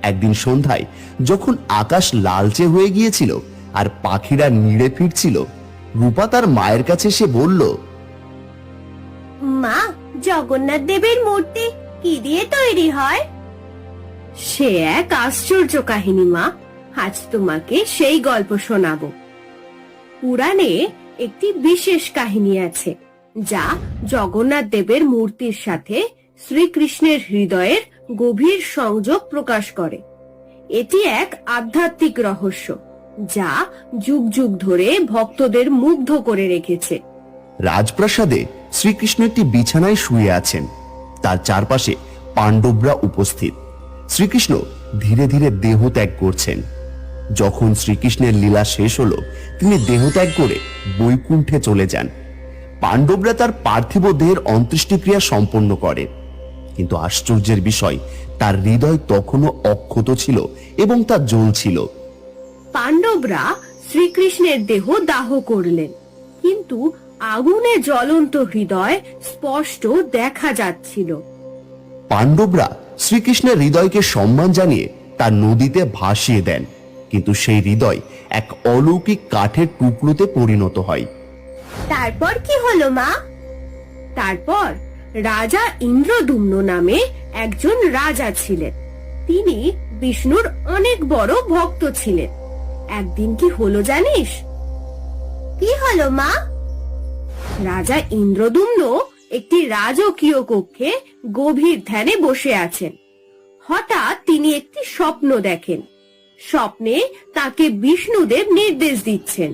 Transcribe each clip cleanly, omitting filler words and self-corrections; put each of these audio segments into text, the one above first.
একদিন সন্ধ্যায় যখন আকাশ লালচে হয়ে গিয়েছিল আর পাখিরা নিড়ে ফিরছিল, রূপা তার মায়ের কাছে এসে বলল, মা, জগন্নাথ দেবের মূর্তি কি দিয়ে তৈরি হয়? সে এক আশ্চর্য কাহিনী মা, আজ তোমাকে সেই গল্প শোনাবো। পুরাণে একটি বিশেষ কাহিনী আছে যা জগন্নাথ দেবের মূর্তির সাথে শ্রীকৃষ্ণের হৃদয়ের গভীর সংযোগ প্রকাশ করে। এটি এক আধ্যাত্মিক রহস্য যা যুগ যুগ ধরে ভক্তদের মুগ্ধ করে রেখেছে। রাজপ্রাসাদে শ্রীকৃষ্ণ একটি বিছানায় শুয়ে আছেন। তার চারপাশে পাণ্ডবরা উপস্থিত। শ্রীকৃষ্ণ ধীরে ধীরে দেহত্যাগ করছেন। যখন শ্রীকৃষ্ণের লীলা শেষ হলো, তিনি দেহত্যাগ করে বৈকুণ্ঠে চলে যান। পাণ্ডবরা তার পার্থিব দেহের অন্ত্যেষ্টিক্রিয়া সম্পন্ন করে, কিন্তু আশ্চর্যের বিষয়, তার হৃদয় তখনও অক্ষত ছিল এবং তা জ্বলছিল। পাণ্ডবরা শ্রীকৃষ্ণের দেহ দাহ করলেন, কিন্তু আগুনে জ্বলন্ত হৃদয় স্পষ্ট দেখা যাচ্ছিল। পাণ্ডবরা শ্রীকৃষ্ণের হৃদয়কে সম্মান জানিয়ে তার নদীতে ভাসিয়ে দেন, কিন্তু সেই হৃদয় এক অলৌকিক কাঠের টুকরোতে পরিণত হয়। তারপর কি হলো মা? তারপর রাজা ইন্দ্রদুম্ন নামে একজন রাজা ছিলেন। তিনি বিষ্ণুর অনেক বড় ভক্ত ছিলেন। একদিন কি হলো জানিস? কি হলো মা? রাজা ইন্দ্রদুম্ন একটি রাজকীয় কক্ষে গভীর ধ্যানে বসে আছেন। হঠাৎ তিনি একটি স্বপ্ন দেখেন। স্বপ্নে তাকে বিষ্ণুদেব নির্দেশ দিচ্ছেন।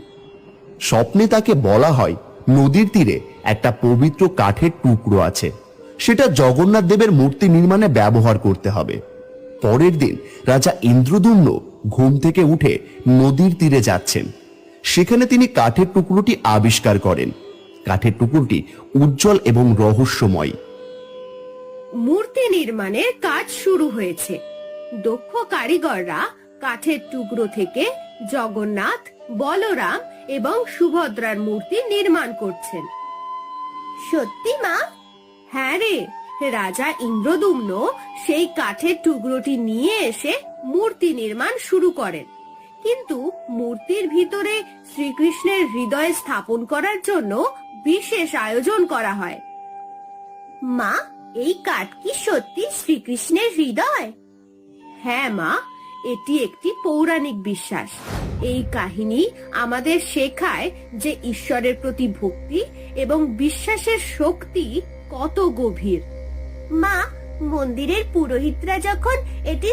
স্বপ্নে তাকে বলা হয়, নদীর তীরে একটা পবিত্র কাঠের টুকরো আছে, সেটা জগন্নাথ দেবের মূর্তি নির্মাণে ব্যবহার করতে হবে। পরের দিন রাজা ইন্দ্রদুম্ন ঘুম থেকে উঠে নদীর তীরে যাচ্ছেন। সেখানে তিনি কাঠের টুকরোটি আবিষ্কার করেন। কাঠের টুকরোটি উজ্জ্বল এবং রহস্যময়। মূর্তি নির্মাণের কাজ শুরু হয়েছে। দক্ষ কারিগররা কাঠের টুকরো থেকে জগন্নাথ, বলরাম এবং সুভদ্রার মূর্তি নির্মাণ করছেন। সত্যি মা? হ্যাঁ রে, রাজা ইন্দ্রদুম্ন সেই কাঠের টুকরোটি নিয়ে এসে মূর্তি নির্মাণ শুরু করেন, কিন্তু মূর্তির ভিতরে শ্রীকৃষ্ণের হৃদয় স্থাপন করার জন্য বিশেষ আয়োজন করা হয়। মা, এই কাঠ কি সত্যি শ্রীকৃষ্ণের হৃদয়? হ্যাঁ মা, এটি একটি পৌরাণিক বিশ্বাস। এই কাহিনী আমাদের শেখায় যে ঈশ্বরের প্রতি ভক্তি এবং বিশ্বাসের শক্তি কত গভীর। মা, মন্দিরের পুরোহিতরা যখন এটি